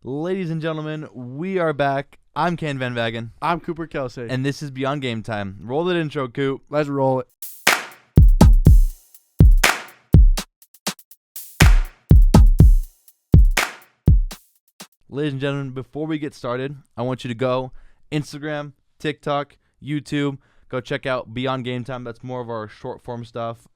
Ladies and gentlemen, we are back. I'm Ken Van Wagen. I'm Cooper Kelsey. And this is Beyond Game Time. Roll that intro, Coop. Let's roll it. Ladies and gentlemen, before we get started, I want you to go Instagram, TikTok, YouTube. Go check out Beyond Game Time. That's more of our short form stuff.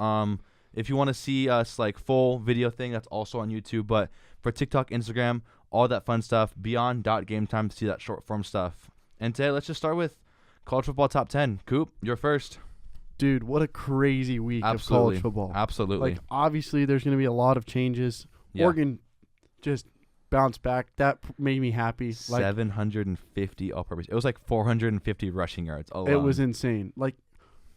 If you want to see us like full video thing, that's also on YouTube. But for TikTok, Instagram, all that fun stuff, beyond.gametime to see that short form stuff. And today, let's just start with college football top 10. Coop, you're first. Dude, what a crazy week of college football. Absolutely. Like, obviously, there's going to be a lot of changes. Yeah. Oregon just bounced back. That made me happy. 750 all-purpose. It was like 450 rushing yards alone. It was insane. Like,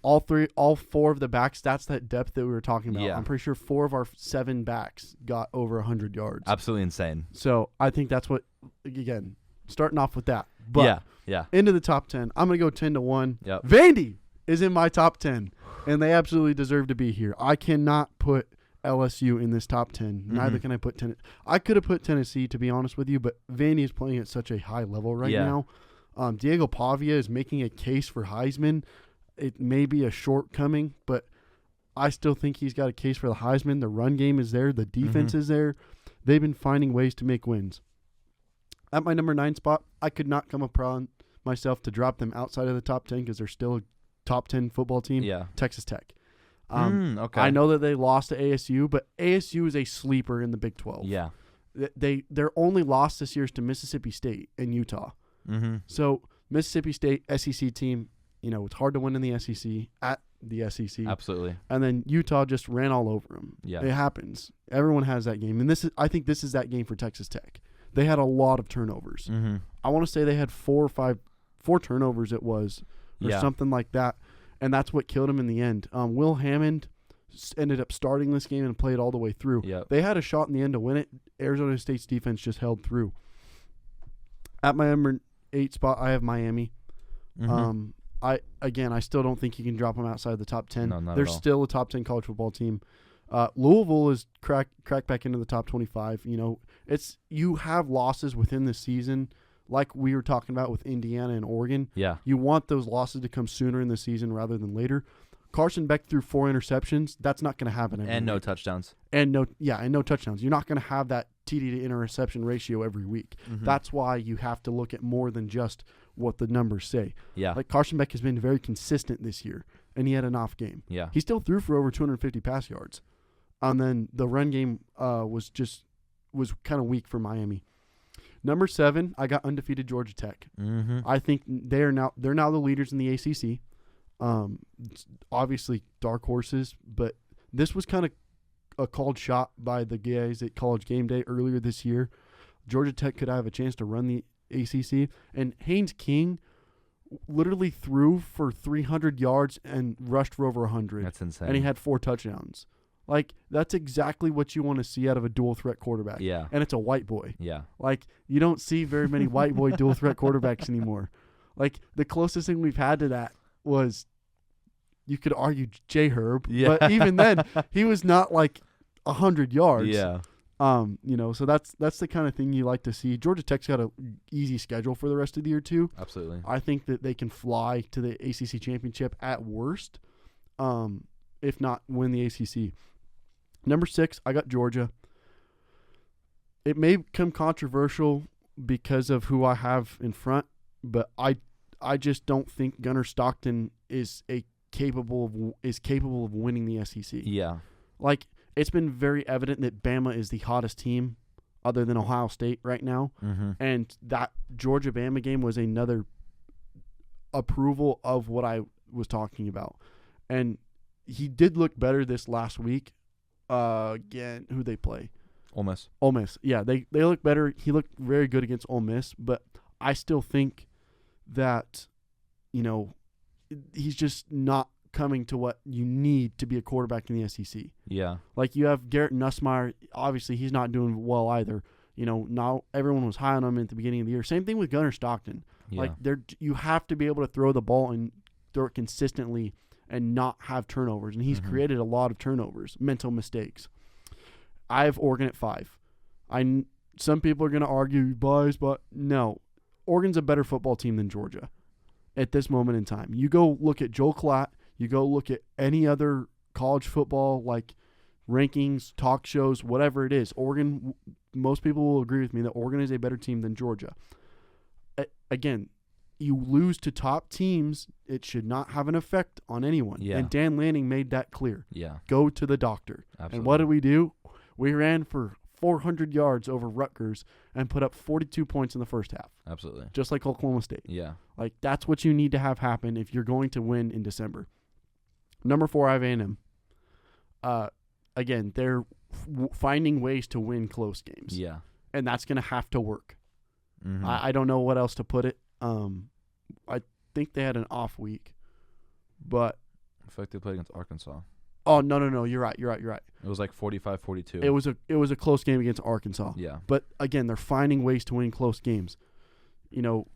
all four of the backs, that's that depth that we were talking about. Yeah. I'm pretty sure 4 of our 7 backs got over 100 yards. Absolutely insane. So, I think that's what, again, starting off with that. But yeah. into the top 10, I'm going to go 10-1. Yep. Vandy is in my top 10, and they absolutely deserve to be here. I cannot put LSU in this top 10. Mm-hmm. Neither can I put Tennessee. I could have put Tennessee, to be honest with you, but Vandy is playing at such a high level right now. Diego Pavia is making a case for Heisman. It may be a shortcoming, but I still think he's got a case for the Heisman. The run game is there. The defense is there. They've been finding ways to make wins. At my number 9 spot, I could not come upon myself to drop them outside of the top 10 because they're still a top 10 football team. Yeah. Texas Tech. Okay. I know that they lost to ASU, but ASU is a sleeper in the Big 12. Yeah. Their only loss this year is to Mississippi State and Utah. Mm-hmm. So Mississippi State, SEC team, it's hard to win in the SEC at the SEC. Absolutely. And then Utah just ran all over them. Yeah. It happens. Everyone has that game. And I think this is that game for Texas Tech. They had a lot of turnovers. Mm-hmm. I want to say they had 4 turnovers it was, or something like that. And that's what killed him in the end. Will Hammond ended up starting this game and played all the way through. Yep. They had a shot in the end to win it. Arizona State's defense just held through. At my number 8 spot, I have Miami. Mm-hmm. I still don't think you can drop them outside the top 10. No, not They're at all. still a top 10 college football team. Louisville is cracked back into the top 25. You have losses within the season, like we were talking about with Indiana and Oregon. Yeah. You want those losses to come sooner in the season rather than later. Carson Beck threw 4 interceptions. That's not going to happen every week. No touchdowns. And no touchdowns. You're not going to have that TD to interception ratio every week. Mm-hmm. That's why you have to look at more than just what the numbers say. Yeah. Like Carson Beck has been very consistent this year, and he had an off game. Yeah. He still threw for over 250 pass yards. And then the run game was kind of weak for Miami. Number 7, I got undefeated Georgia Tech. Mm-hmm. I think they're now the leaders in the ACC. Obviously dark horses, but this was kind of a called shot by the guys at College Game Day earlier this year. Georgia Tech could have a chance to run the ACC, and Haynes King literally threw for 300 yards and rushed for over 100. That's insane. And he had 4 touchdowns. Like, that's exactly what you want to see out of a dual threat quarterback. Yeah. And it's a white boy. Yeah. Like, you don't see very many white boy dual threat quarterbacks anymore. Like, the closest thing we've had to that was, you could argue, J. Herb. Yeah. But even then, he was not like 100 yards. Yeah. So that's the kind of thing you like to see. Georgia Tech's got an easy schedule for the rest of the year too. Absolutely. I think that they can fly to the ACC championship at worst, if not win the ACC. Number 6, I got Georgia. It may become controversial because of who I have in front, but I just don't think Gunnar Stockton is capable of winning the SEC. Yeah. Like, it's been very evident that Bama is the hottest team other than Ohio State right now. Mm-hmm. And that Georgia-Bama game was another approval of what I was talking about. And he did look better this last week. Again, who they play? Ole Miss. Ole Miss. Yeah, they look better. He looked very good against Ole Miss, but I still think that, he's just not coming to what you need to be a quarterback in the SEC. Yeah. Like, you have Garrett Nussmeier. Obviously, he's not doing well either. Now everyone was high on him at the beginning of the year. Same thing with Gunnar Stockton. Yeah. Like, you have to be able to throw the ball and throw it consistently and not have turnovers. And he's created a lot of turnovers, mental mistakes. I have Oregon at 5. some people are going to argue bias, but no. Oregon's a better football team than Georgia at this moment in time. You go look at Joel Klatt. You go look at any other college football like rankings, talk shows, whatever it is. Oregon, most people will agree with me that Oregon is a better team than Georgia. Again, you lose to top teams, it should not have an effect on anyone. Yeah. And Dan Lanning made that clear. Yeah. Go to the doctor. Absolutely. And what did we do? We ran for 400 yards over Rutgers and put up 42 points in the first half. Absolutely. Just like Oklahoma State. Yeah. Like, that's what you need to have happen if you're going to win in December. Number 4, I have A&M. Again, they're finding ways to win close games. Yeah. And that's going to have to work. Mm-hmm. I don't know what else to put it. I think they had an off week, but I feel like they played against Arkansas. oh no, you're right. It was like 45-42. It was a close game against Arkansas. Yeah. But again, they're finding ways to win close games. You know,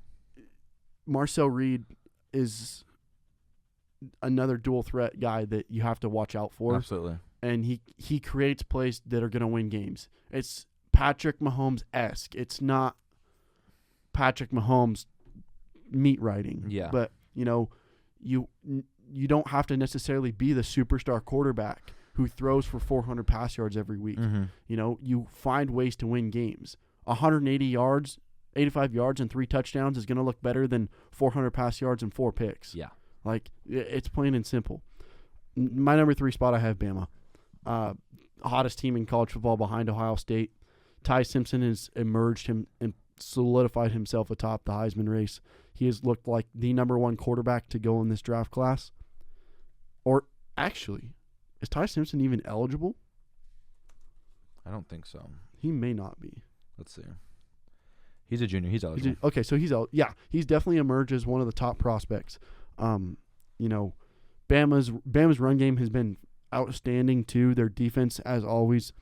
Marcel Reed is another dual threat guy that you have to watch out for. Absolutely. And he creates plays that are going to win games. It's Patrick Mahomes-esque. It's not Patrick Mahomes meat writing. Yeah. But, you know, you don't have to necessarily be the superstar quarterback who throws for 400 pass yards every week. Mm-hmm. You know, you find ways to win games. 180 yards, 85 yards, and 3 touchdowns is going to look better than 400 pass yards and 4 picks. Yeah. Like, it's plain and simple. My number 3 spot, I have Bama. Hottest team in college football behind Ohio State. Ty Simpson has emerged and solidified himself atop the Heisman race. He has looked like the number 1 quarterback to go in this draft class. Or actually, is Ty Simpson even eligible? I don't think so. He may not be. Let's see. He's a junior. He's eligible. Okay, so he's definitely emerged as one of the top prospects. You know, Bama's run game has been outstanding too. Their defense, as always,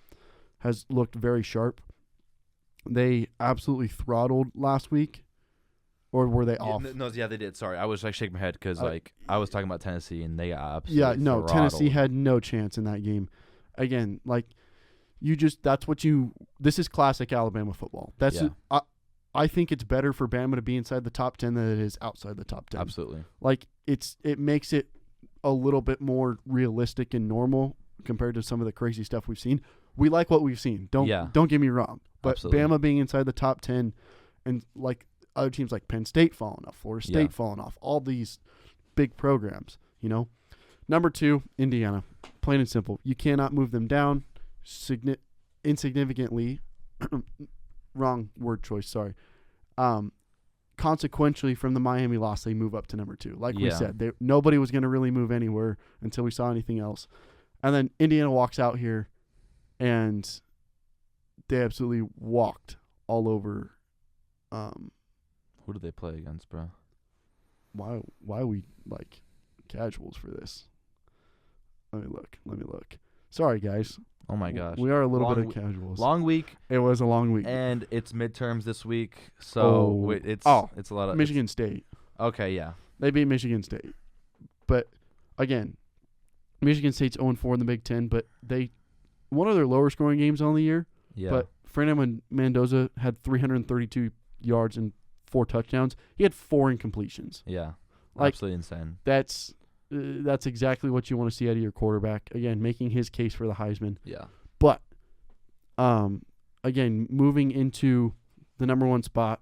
has looked very sharp. They absolutely throttled last week, or were they off? Yeah, they did. Sorry, I was like shaking my head because I was talking about Tennessee and they got absolutely throttled. Tennessee had no chance in that game. Again, like this is classic Alabama football. I think it's better for Bama to be inside the top 10 than it is outside the top 10. Absolutely. Like it makes it a little bit more realistic and normal compared to some of the crazy stuff we've seen. We like what we've seen. Don't get me wrong. But absolutely. Bama being inside the top 10 and like other teams like Penn State falling off, Florida State falling off, all these big programs, you know. Number 2, Indiana. Plain and simple. You cannot move them down insignificantly. Wrong word choice, sorry. Consequentially, from the Miami loss, they move up to number 2. Like we said, nobody was going to really move anywhere until we saw anything else. And then Indiana walks out here, and they absolutely walked all over. Who did they play against, bro? Why are we like casuals for this? Let me look. Sorry, guys. Oh my gosh. We are a little bit of casuals. Long week. It was a long week. And it's midterms this week, so it's a lot of Michigan State. Okay, yeah. They beat Michigan State. But again, Michigan State's 0-4 in the Big Ten, but one of their lower scoring games on the year. Yeah. But Fernando Mendoza had 332 yards and 4 touchdowns. He had 4 incompletions. Yeah. Like, absolutely insane. That's exactly what you want to see out of your quarterback. Again, making his case for the Heisman. Yeah. But, again, moving into the number 1 spot,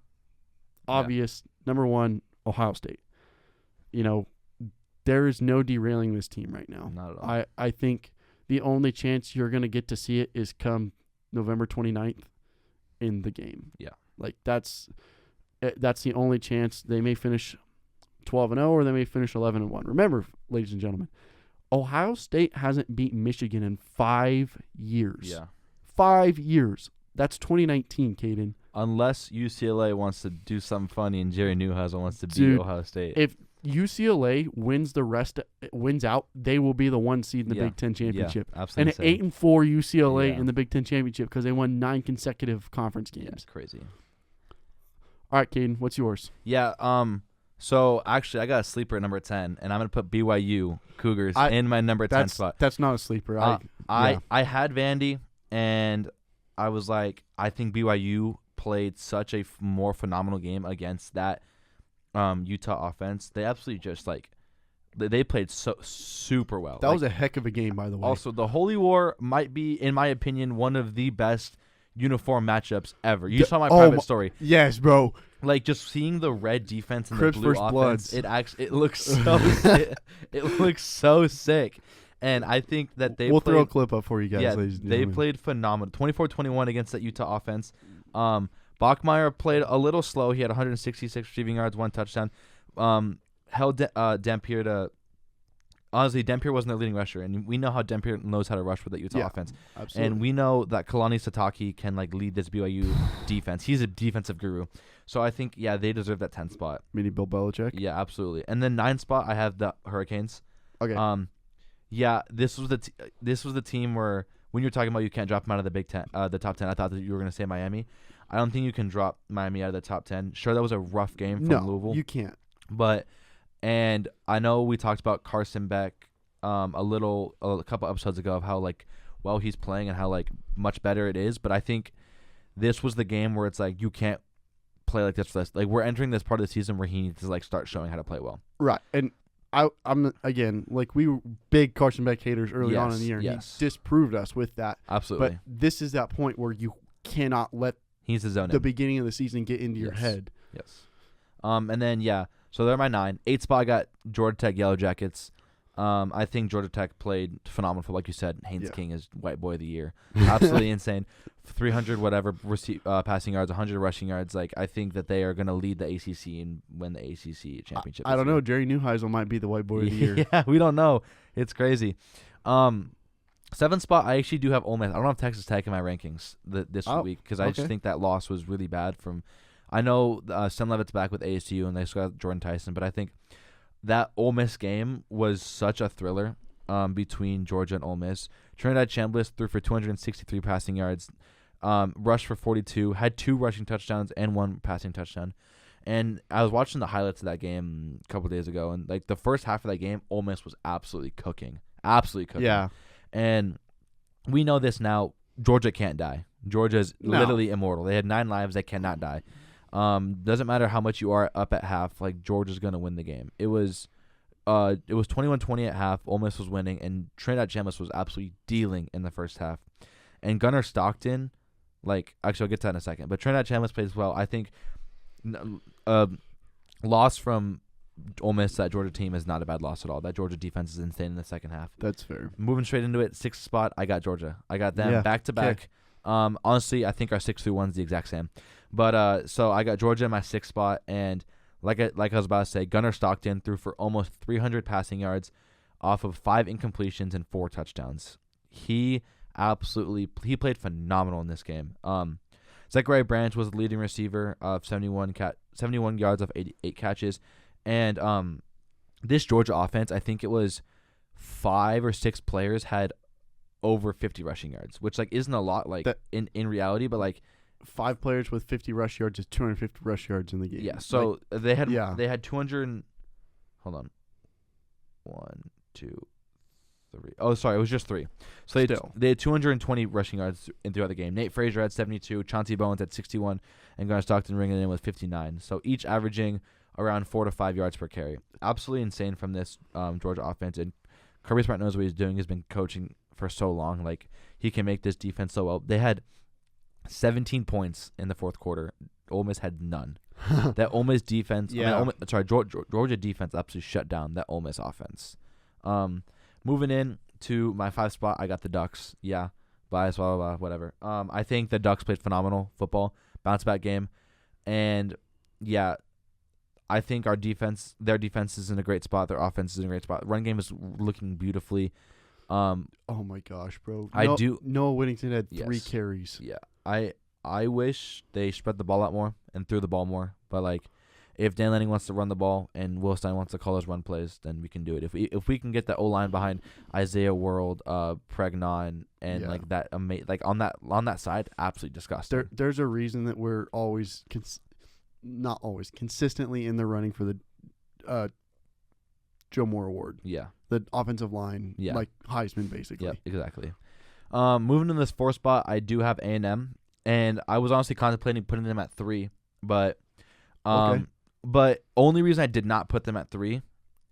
obvious, number 1, Ohio State. You know, there is no derailing this team right now. Not at all. I think the only chance you're going to get to see it is come November 29th in the game. Yeah. Like, that's the only chance. They may finish 12-0 or they may finish 11-1. Remember, ladies and gentlemen, Ohio State hasn't beaten Michigan in 5 years. Yeah. 5 years. That's 2019, Caden. Unless UCLA wants to do something funny and Jerry Newhouse wants to beat Ohio State. If UCLA wins out, they will be the 1 seed in the Big Ten championship. Yeah, absolutely. And 8-4 UCLA in the Big Ten championship because they won 9 consecutive conference games. Yeah, crazy. All right, Caden, what's yours? Yeah. So actually, I got a sleeper at number 10, and I'm gonna put BYU Cougars in my number 10 spot. That's not a sleeper. I had Vandy, and I was like, I think BYU played such a more phenomenal game against that Utah offense. They absolutely just like they played so super well. That was a heck of a game, by the way. Also, the Holy War might be, in my opinion, one of the best uniform matchups ever. You saw my private story. Yes, bro. Like just seeing the red defense and Crips the blue versus offense, it looks so it looks so sick. And I think that we'll throw a clip up for you guys. Yeah, ladies and they gentlemen. played phenomenal. 24-21 against that Utah offense. Bachmeier played a little slow. He had 166 receiving yards, 1 touchdown. Held Dampier to. Honestly, Dampier wasn't their leading rusher, and we know how Dampier knows how to rush with the Utah offense. Absolutely. And we know that Kalani Sataki can like lead this BYU defense. He's a defensive guru. So I think they deserve that 10 spot. Mini Bill Belichick. Yeah, absolutely. And then 9 spot, I have the Hurricanes. Okay. This was the team where when you're talking about you can't drop them out of the Big Ten, the top 10. I thought that you were going to say Miami. I don't think you can drop Miami out of the top 10. Sure, that was a rough game from Louisville. You can't. And I know we talked about Carson Beck a couple episodes ago of how like well he's playing and how like much better it is. But I think this was the game where it's like you can't play like this for this. Like we're entering this part of the season where he needs to like start showing how to play well. Right. And I'm again like we were big Carson Beck haters early on in the year. And he disproved us with that. Absolutely. But this is that point where you cannot let he's his own the beginning of the season get into your head. Yes. And then so they're my 9. 8 spot I got Georgia Tech Yellow Jackets. I think Georgia Tech played phenomenal. For like you said, Haynes King is White Boy of the Year. Absolutely insane. 300 whatever passing yards, 100 rushing yards. Like I think that they are going to lead the ACC and win the ACC championship. I don't know. Jerry Neuheisel might be the White Boy of the Year. Yeah, we don't know. It's crazy. 7th spot, I actually do have Ole Miss. I don't have Texas Tech in my rankings this week because I just think that loss was really bad. I know Sam Levitt's back with ASU and they still got Jordan Tyson, but I think that Ole Miss game was such a thriller between Georgia and Ole Miss. Trinidad Chambliss threw for 263 passing yards, rushed for 42, had 2 rushing touchdowns and 1 passing touchdown. And I was watching the highlights of that game a couple days ago, and like the first half of that game, Ole Miss was absolutely cooking. Yeah. And we know this now. Georgia can't die. Georgia is literally immortal. They had 9 lives. They cannot die. Doesn't matter how much you are up at half. Like Georgia's gonna win the game. It was 21-20 at half. Ole Miss was winning, and Trinidad Chambliss was absolutely dealing in the first half. And Gunnar Stockton, actually I'll get to that in a second. But Trinidad Chambliss plays well. I think loss from Ole Miss, that Georgia team, is not a bad loss at all. That Georgia defense is insane in the second half. That's fair. Moving straight into it, 6th spot, I got Georgia. I got them back to back. Honestly, I think our 6-1 is the exact same. But so I got Georgia in my 6th spot, and like I was about to say, Gunnar Stockton threw for almost 300 passing yards off of 5 incompletions and 4 touchdowns. He played phenomenal in this game. Zachariah Branch was the leading receiver of 71 yards off 88 catches. And this Georgia offense, I think it was 5 or 6 players had over 50 rushing yards, which isn't a lot in reality, but 5 players with 50 rush yards is 250 rush yards in the game. Yeah, so they had 200. Hold on. 1, 2, 3. Oh, sorry, it was just 3. So they had 220 rushing yards throughout the game. Nate Frazier had 72, Chauncey Bowens had 61, and Gunnar Stockton ringing in with 59. So each averaging around 4 to 5 yards per carry. Absolutely insane from this Georgia offense. And Kirby Smart knows what he's doing. He's been coaching for so long. He can make this defense so well. They had 17 points in the 4th quarter. Ole Miss had none. That Ole Miss defense, Georgia defense absolutely shut down that Ole Miss offense. Moving in to my 5th spot, I got the Ducks. Yeah, bias, blah, blah, blah, whatever. I think the Ducks played phenomenal football, bounce back game. And, I think their defense is in a great spot. Their offense is in a great spot. Run game is looking beautifully. Oh my gosh, bro! Noah Whittington had 3 carries. Yeah, I wish they spread the ball out more and threw the ball more. But if Dan Lanning wants to run the ball and Will Stein wants to call those run plays, then we can do it. If we can get the O line behind Isaiah World, Pregnon, and that on that side, absolutely disgusting. There's a reason that we're always not always consistently in the running for the Joe Moore Award. Yeah. The offensive line, like Heisman, basically. Yeah, exactly. Moving to this 4th spot, I do have A&M, and I was honestly contemplating putting them at 3, but but only reason I did not put them at 3,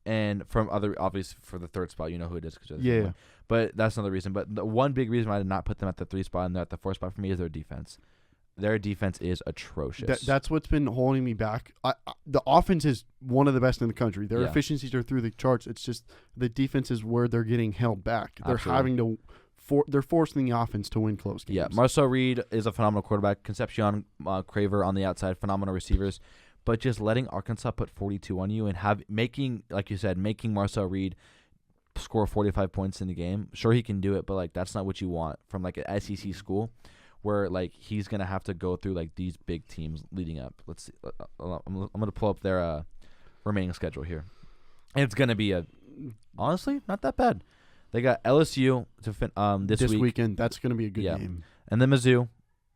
and from other obviously for the 3rd spot, you know who it is, Yeah. But that's another reason. But the one big reason why I did not put them at the 3 spot and they're at the 4 spot for me is their defense. Their defense is atrocious. That's what's been holding me back. The offense is one of the best in the country. Their Yeah. efficiencies are through the charts. It's just the defense is where they're getting held back. They're Absolutely. having to they're forcing the offense to win close games. Yeah, Marcel Reed is a phenomenal quarterback. Concepcion Craver on the outside, phenomenal receivers. But just letting Arkansas put 42 on you and making Marcel Reed score 45 points in the game. Sure, he can do it, but like that's not what you want from like an SEC school, where like he's gonna have to go through like these big teams leading up. Let's see. I'm gonna pull up their remaining schedule here, and it's gonna be honestly not that bad. They got LSU to this weekend. That's gonna be a good game, and then Mizzou,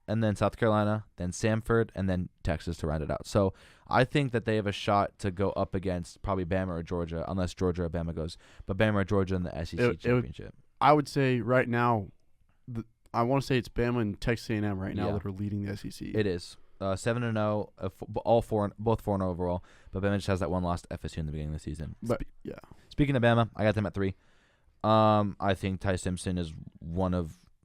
and then South Carolina, then Samford, and then Texas to round it out. So I think that they have a shot to go up against probably Bama or Georgia, unless Georgia or Bama goes. But Bama or Georgia in the SEC championship. I would say right now, I want to say it's Bama and Texas A&M right now that are leading the SEC. It is 7-0, both 4-0 overall. But Bama just has that one loss to FSU in the beginning of the season. But Speaking of Bama, I got them at 3. I think Ty Simpson is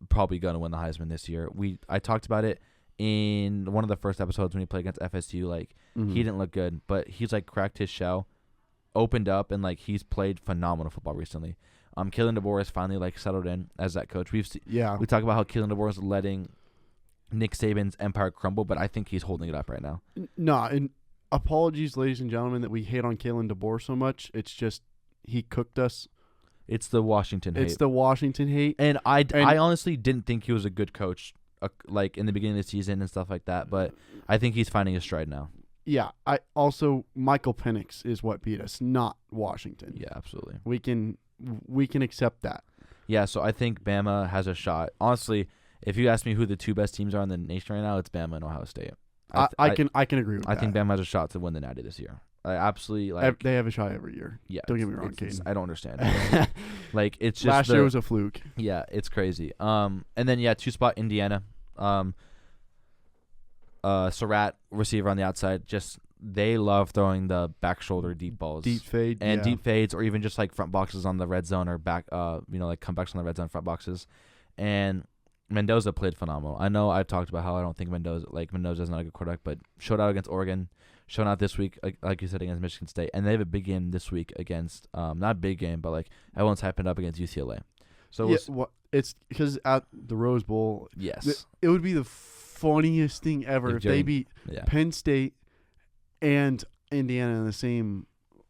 probably going to win the Heisman this year. I talked about it in one of the first episodes when he played against FSU. Like he didn't look good, but he's like cracked his shell, opened up, and like he's played phenomenal football recently. Kalen DeBoer has finally like settled in as that coach. We talk about how Kalen DeBoer is letting Nick Saban's empire crumble, but I think he's holding it up right now. And apologies, ladies and gentlemen, that we hate on Kalen DeBoer so much. It's just he cooked us. It's the Washington hate. It's the Washington hate. And I honestly didn't think he was a good coach, like in the beginning of the season and stuff like that. But I think he's finding his stride now. Yeah. Michael Penix is what beat us, not Washington. Yeah, absolutely. We can accept that. Yeah. So I think Bama has a shot. Honestly, if you ask me who the 2 best teams are in the nation right now, it's Bama and Ohio State. I can agree with that. I think Bama has a shot to win the Natty this year. I absolutely they have a shot every year. Yeah, don't get me wrong, Caden. I don't understand. Like it's just last year was a fluke. Yeah, it's crazy. And then 2 spot Indiana. Surratt receiver on the outside. Just they love throwing the back shoulder deep balls, deep fade, and deep fades, or even just like front boxes on the red zone or back. Like comebacks on the red zone front boxes. And Mendoza played phenomenal. I know I've talked about how I don't think Mendoza's not a good quarterback, but showed out against Oregon. Shown out this week, like you said, against Michigan State. And they have a big game this week against, not a big game, but like everyone's hyping up against UCLA. So it's because at the Rose Bowl, yes, it would be the funniest thing ever if they beat Penn State and Indiana in the same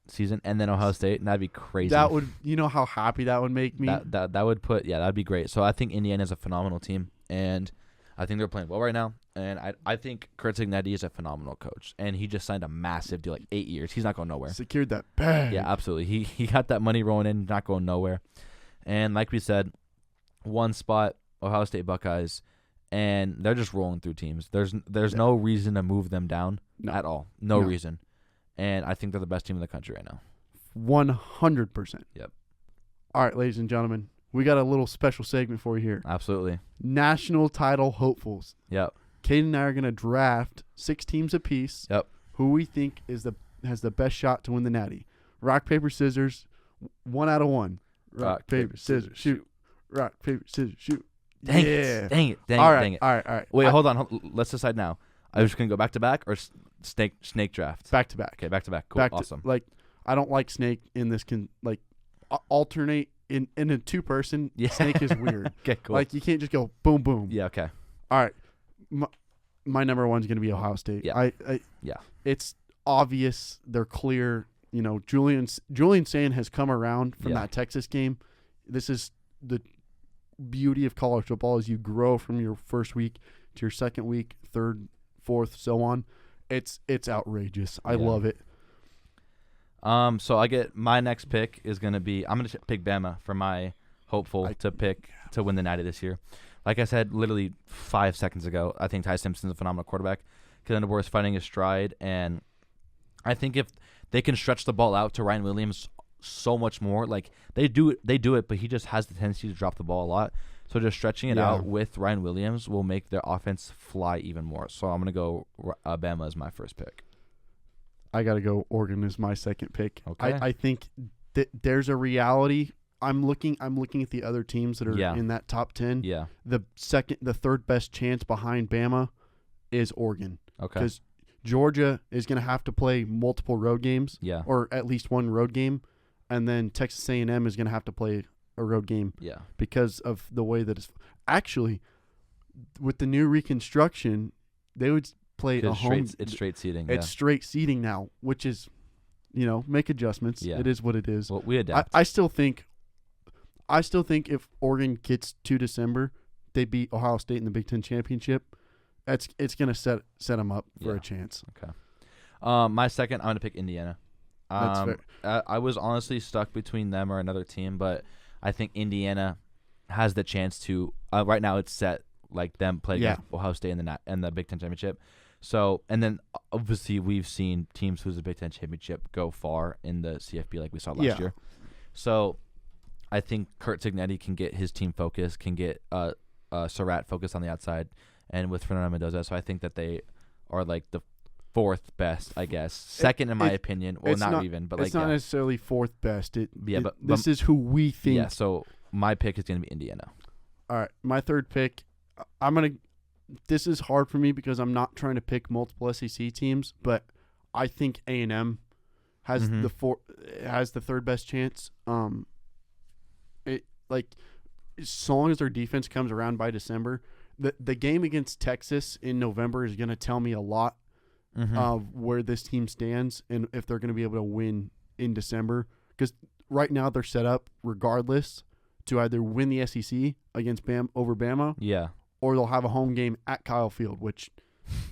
season, and then Ohio State, and that'd be crazy. That would, how happy that would make me. That would that'd be great. So I think Indiana is a phenomenal team, and I think they're playing well right now. And I think Kurt Cignetti is a phenomenal coach, and he just signed a massive deal, like 8 years. He's not going nowhere. Secured that bag. Yeah, absolutely. He got that money rolling in, not going nowhere. And like we said, 1 spot, Ohio State Buckeyes, and they're just rolling through teams. There's no reason to move them down at all. No reason. And I think they're the best team in the country right now. 100%. Yep. All right, ladies and gentlemen, we got a little special segment for you here. Absolutely. National title hopefuls. Yep. Caden and I are going to draft 6 teams apiece. Yep. Who we think has the best shot to win the Natty. Rock, paper, scissors. 1 out of 1. Rock, paper, scissors, shoot. Rock, paper, scissors, shoot. Dang it. All right. Wait, hold on. Let's decide now. Are we just going to go back to back or snake draft? Back to back. Okay, back to back. Cool. Awesome. I don't like snake in this alternate in a 2-person. Yeah. Snake is weird. Okay, cool. You can't just go boom, boom. Yeah, okay. All right. My number 1 is going to be Ohio State. Yeah. Yeah. It's obvious. They're clear. Julian Sand has come around from that Texas game. This is the beauty of college football is you grow from your first week to your second week, third, fourth, so on. It's outrageous. I love it. So I get my next pick is going to be I'm going to pick Bama for my hopeful to pick to win the Natty this year. Like I said, literally 5 seconds ago, I think Ty Simpson's a phenomenal quarterback. Kalen DeBoer is finding his stride, and I think if they can stretch the ball out to Ryan Williams so much more, like they do it, but he just has the tendency to drop the ball a lot. So just stretching it out with Ryan Williams will make their offense fly even more. So I'm going to go Bama as my first pick. I got to go Oregon as my second pick. Okay. I think that there's a reality. I'm looking at the other teams that are in that top 10. Yeah. The third best chance behind Bama is Oregon. Okay. Because Georgia is going to have to play multiple road games. Yeah. Or at least one road game. And then Texas A&M is going to have to play a road game. Yeah. Because of the way that it's actually with the new reconstruction, they would play a home. It's straight seating. It's straight seating now, which is, make adjustments. Yeah. It is what it is. Well, we adapt. I still think if Oregon gets to December, they beat Ohio State in the Big Ten championship. It's gonna set them up for a chance. Okay. My second, I'm gonna pick Indiana. That's fair. I was honestly stuck between them or another team, but I think Indiana has the chance to. Right now, it's set like them play against Ohio State in the Big Ten championship. So, and then obviously we've seen teams who's the Big Ten championship go far in the CFB like we saw last year. So, I think Kurt Signetti can get his team focused, can get Surratt focused on the outside, and with Fernando Mendoza. So I think that they are like the fourth best, I guess. Second in my opinion. Well, not even, but it's not necessarily fourth best. But this is who we think. Yeah. So my pick is going to be Indiana. All right, my third pick. This is hard for me because I'm not trying to pick multiple SEC teams, but I think A&M has the third best chance. As long as their defense comes around by December, the game against Texas in November is going to tell me a lot of where this team stands and if they're going to be able to win in December. Because right now they're set up regardless to either win the SEC against over Bama, or they'll have a home game at Kyle Field, which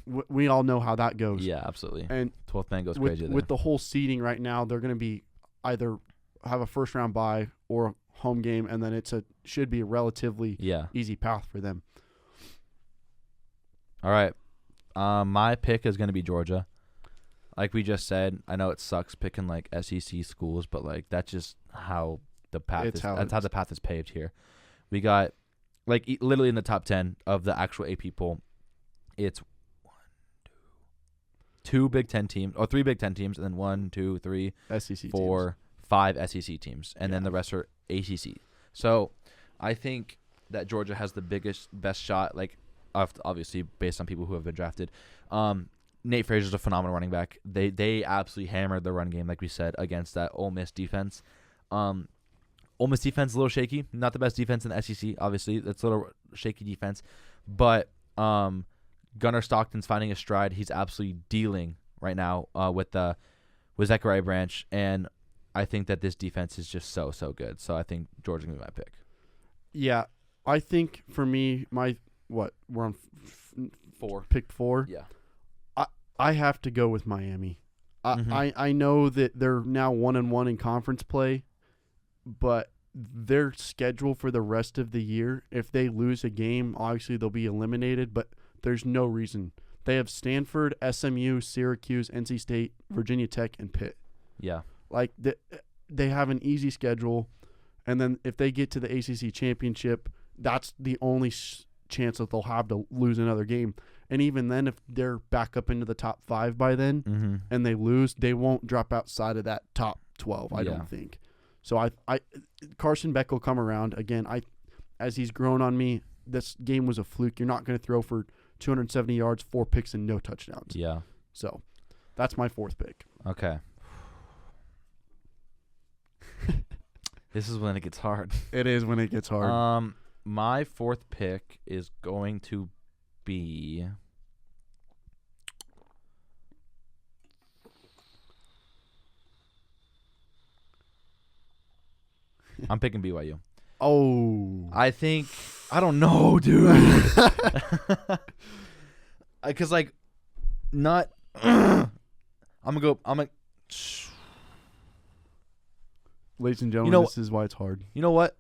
we all know how that goes. Yeah, absolutely. And 12th man goes crazy there. With the whole seeding right now, they're going to be either have a first round bye or a home game, and then should be a relatively easy path for them. All right. My pick is going to be Georgia. Like we just said, I know it sucks picking like SEC schools, but like that's just how the path is. That's how the path is paved here. We got like literally in the top 10 of the actual AP poll, it's 2 Big Ten teams or 3 Big Ten teams, and then 1, 2, 3, SEC 4, teams. 5 SEC teams, and then the rest are ACC. So I think that Georgia has the best shot, like obviously based on people who have been drafted. Nate Frazier's a phenomenal running back. They absolutely hammered the run game, like we said, against that Ole Miss defense. Ole Miss defense is a little shaky. Not the best defense in the SEC, obviously. That's a little shaky defense. But Gunnar Stockton's finding a stride. He's absolutely dealing right now with Zachariah Branch. And I think that this defense is just so good. So I think Georgia's going to be my pick. Yeah. I think for me, we're on 4. Pick 4. Yeah. I have to go with Miami. I know that they're now 1-1 in conference play, but their schedule for the rest of the year, if they lose a game, obviously they'll be eliminated, but there's no reason. They have Stanford, SMU, Syracuse, NC State, Virginia Tech, and Pitt. Yeah. Like they have an easy schedule, and then if they get to the ACC championship, that's the only chance that they'll have to lose another game. And even then, if they're back up into the top 5 by then and they lose, they won't drop outside of that top 12, I don't think. So I Carson Beck will come around. Again, as he's grown on me, this game was a fluke. You're not going to throw for 270 yards, 4 picks, and no touchdowns. Yeah. So that's my 4th pick. Okay. This is when it gets hard. It is when it gets hard. My 4th pick is going to be I'm picking BYU. Oh. I don't know, dude. Because, like, not Ladies and gentlemen, this is why it's hard. You know what?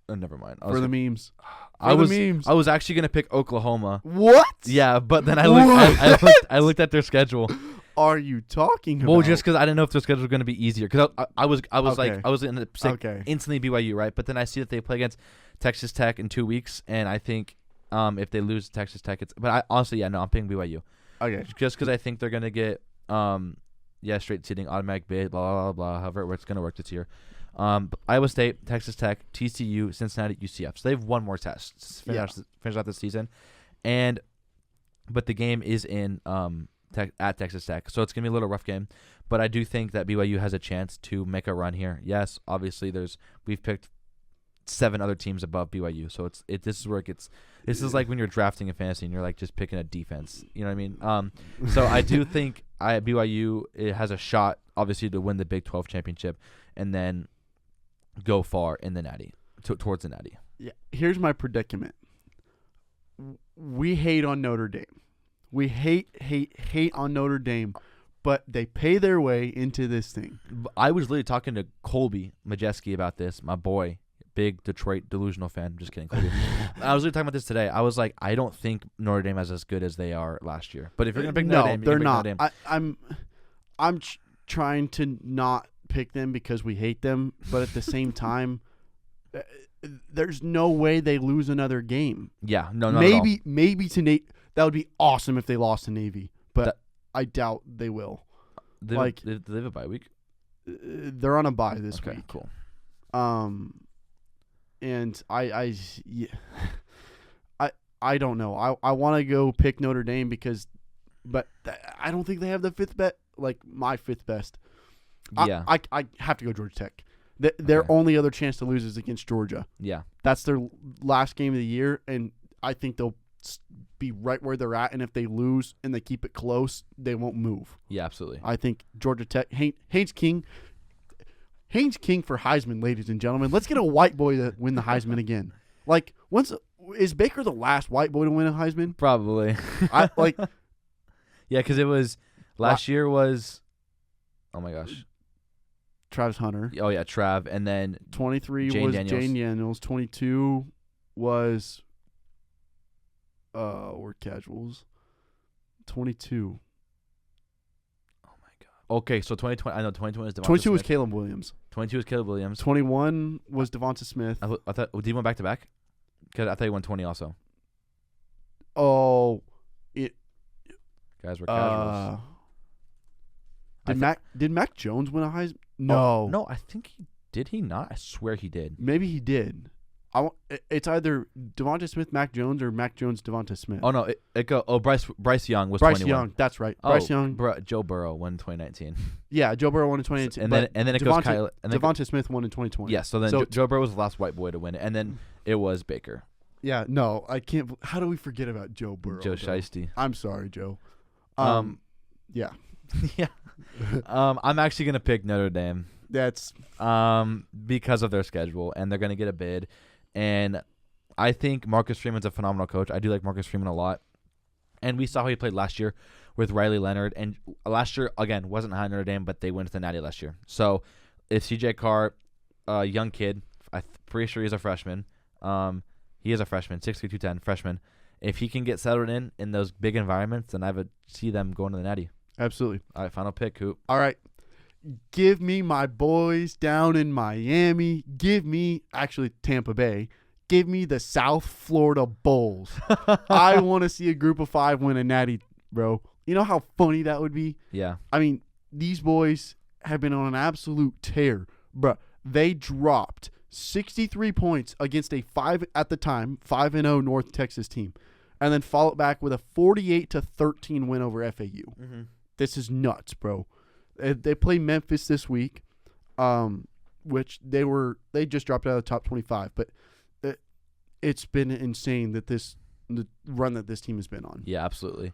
Oh, never mind. For the memes. I was actually gonna pick Oklahoma. What? Yeah, but then I looked at their schedule, are you talking about? Well, just because I didn't know if their schedule was going to be easier. Because I was Okay. in the instantly BYU, right? But then I see that they play against Texas Tech in 2 weeks, and I think if they lose to Texas Tech, it's. But I honestly, I'm picking BYU. Okay. Just because I think they're going to get straight seeding, automatic bid, blah blah blah. However, it's going to work this year. Iowa State, Texas Tech, TCU, Cincinnati, UCF. So they have one more test to finish out this season, but the game is in at Texas Tech, so it's gonna be a little rough game. But I do think that BYU has a chance to make a run here. Yes, obviously we've picked 7 other teams above BYU, so this is where it gets. This is like when you're drafting a fantasy and you're like just picking a defense. You know what I mean? So I do think BYU has a shot, obviously, to win the Big 12 championship and then go far in the Natty towards the Natty. Yeah. Here's my predicament. We hate on Notre Dame. We hate on Notre Dame, but they pay their way into this thing. I was literally talking to Colby Majeski about this, my boy, big Detroit delusional fan. I'm just kidding, Colby. I was literally talking about this today. I was like, I don't think Notre Dame is as good as they are last year. But if you're gonna pick Notre Dame, they're not. Notre Dame. I'm trying to not pick them because we hate them, but at the same time, there's no way they lose another game. Yeah, no, not at all. Maybe to Nate. That would be awesome if they lost to Navy, but I doubt they will. Do they have a bye week? They're on a bye this week. Okay, cool. And I don't know. I want to go pick Notre Dame but I don't think they have the fifth bet, like my fifth best. Yeah. I have to go Georgia Tech. Their only other chance to lose is against Georgia. Yeah. That's their last game of the year, and I think they'll be right where they're at, and if they lose and they keep it close, they won't move. Yeah, absolutely. I think Georgia Tech, Haynes King for Heisman, ladies and gentlemen. Let's get a white boy to win the Heisman again. Like, is Baker the last white boy to win a Heisman? Probably. Yeah, because it was last year was, oh my gosh, Travis Hunter. Oh yeah, Trav, and then 23 Jane was Daniels. Jane Daniels. 22 was we're casuals. 22. Oh my god. Okay, so 2020. I know 2020 was Devonta 22 Smith. was Caleb Williams. 22 was Caleb Williams. 21 was Devonta Smith. I thought. Did he win back to back? Because I thought he won 20 also. Oh, Guys were casuals. Did Mac Jones win a Heisman? No. Oh, no, I think he did. He not? I swear he did. Maybe he did. It's either Devonta Smith, Mac Jones, or Mac Jones, Devonta Smith. Oh no, Bryce Young was Bryce 21. Young. That's right. Bryce Young. Joe Burrow won in 2019. Yeah, Joe Burrow won in 2018. And then it goes Kyle. And then Devonta Smith won in 2020. Yeah, so then Joe Burrow was the last white boy to win it, and then it was Baker. Yeah, no, I can't. How do we forget about Joe Burrow? Joe Shiesty. I'm sorry, Joe. Yeah. Yeah. I'm actually gonna pick Notre Dame. That's because of their schedule, and they're gonna get a bid, and I think Marcus Freeman's a phenomenal coach. I do like Marcus Freeman a lot, and we saw how he played last year with Riley Leonard, and last year again wasn't high Notre Dame, but they went to the Natty last year. So if CJ Carr, a young kid, I'm pretty sure he's a freshman. He is a freshman, 6'3", 210, freshman. If he can get settled in those big environments, then I would see them going to the Natty. Absolutely. All right, final pick, Coop. All right. Give me my boys down in Miami. Give me, actually, Tampa Bay. Give me the South Florida Bulls. I want to see a group of 5 win a Natty, bro. You know how funny that would be? Yeah. I mean, these boys have been on an absolute tear. Bro, they dropped 63 points against a 5-0 North Texas team, and then followed back with a 48-13 win over FAU. Mm-hmm. This is nuts, bro. They play Memphis this week, which they just dropped out of the top 25. But it's been insane that the run that this team has been on. Yeah, absolutely.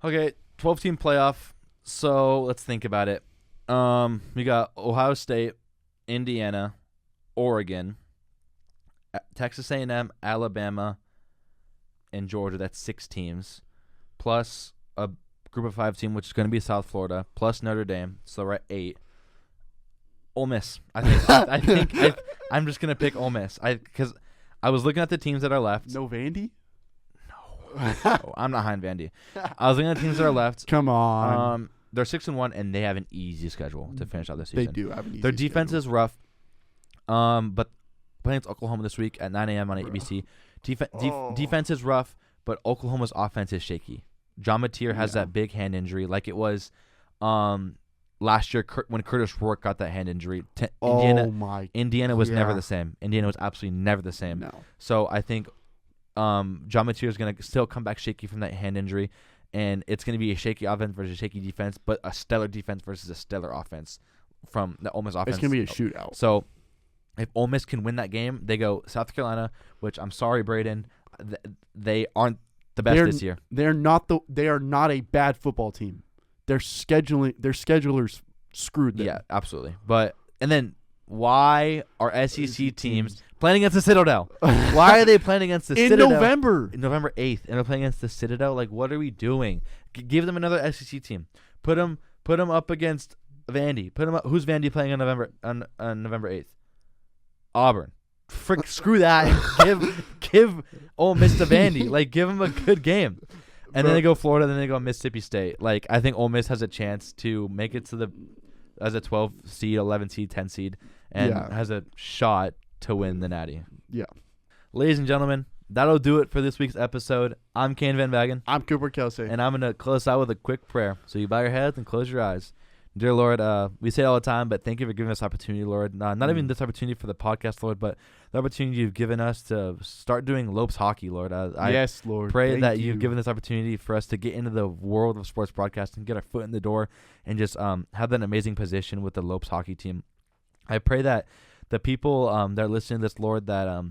Okay, 12-team playoff. So let's think about it. We got Ohio State, Indiana, Oregon, Texas A&M, Alabama, and Georgia. That's 6 teams, plus a group of 5 team, which is going to be South Florida, plus Notre Dame. So we're at 8. Ole Miss. I think I'm just going to pick Ole Miss. Because I was looking at the teams that are left. No Vandy? No. Oh, I'm not high on Vandy. I was looking at the teams that are left. Come on. They're 6-1, and they have an easy schedule to finish out this season. They do have an easy Their defense schedule. is rough. But playing against Oklahoma this week at 9 a.m. on ABC. Defense is rough, but Oklahoma's offense is shaky. John Mateer has that big hand injury, like it was last year when Curtis Rourke got that hand injury. Indiana was never the same. Indiana was absolutely never the same. No. So I think John Mateer is going to still come back shaky from that hand injury, and it's going to be a shaky offense versus a shaky defense, but a stellar defense versus a stellar offense from the Ole Miss offense. It's going to be a shootout. So if Ole Miss can win that game, they go South Carolina, which I'm sorry, Braden, they aren't the best this year. They are not a bad football team. Their schedulers screwed them. Yeah, absolutely. And then why are SEC teams playing against the Citadel? Why are they playing against the Citadel? November. November 8th, and they're playing against the Citadel? Like, what are we doing? Give them another SEC team. Put them up against Vandy. Put them up. Who's Vandy playing on November 8th? Auburn. Screw that. give Ole Miss to Vandy. Like, give them a good game. And then they go Florida, then they go Mississippi State. Like, I think Ole Miss has a chance to make it to as a 12 seed, 11 seed, 10 seed, and has a shot to win the Natty. Yeah. Ladies and gentlemen, that'll do it for this week's episode. I'm Kane Van Wagen. I'm Cooper Kelsey. And I'm going to close out with a quick prayer. So you bow your heads and close your eyes. Dear Lord, we say it all the time, but thank you for giving us opportunity, Lord. Not even this opportunity for the podcast, Lord, but the opportunity you've given us to start doing Lopes hockey, Lord. Yes, Lord. Pray that you've given this opportunity for us to get into the world of sports broadcasting, get our foot in the door, and just have that amazing position with the Lopes hockey team. I pray that the people that are listening to this, Lord, that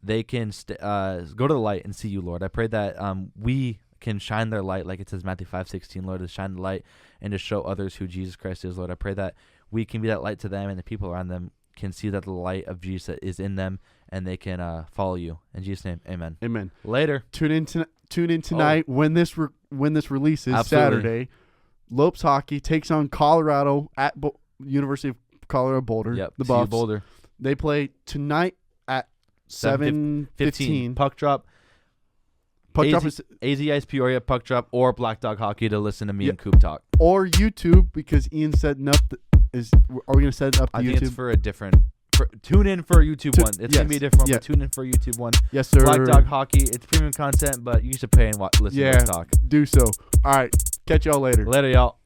they can go to the light and see you, Lord. I pray that we can shine their light, like it says Matthew 5:16, Lord, to shine the light and to show others who Jesus Christ is, Lord. I pray that we can be that light to them, and the people around them can see that the light of Jesus is in them, and they can follow you. In Jesus' name, amen. Amen. Later. Tune in tonight when this releases. Absolutely. Saturday. Lopes hockey takes on Colorado at University of Colorado Boulder. Yep. The Buffs. Boulder. They play tonight at 7:15. Puck drop. AZI's Peoria puck drop or Black Dog Hockey to listen to me and Coop talk. Or YouTube, because Ian's setting up. Are we going to set it up to YouTube? I think it's for a different. Tune in for a YouTube one. It's going to be a different one, but tune in for a YouTube one. Yes, sir. Black Dog Hockey. It's premium content, but you should pay and listen to us talk. Do so. All right. Catch y'all later. Later, y'all.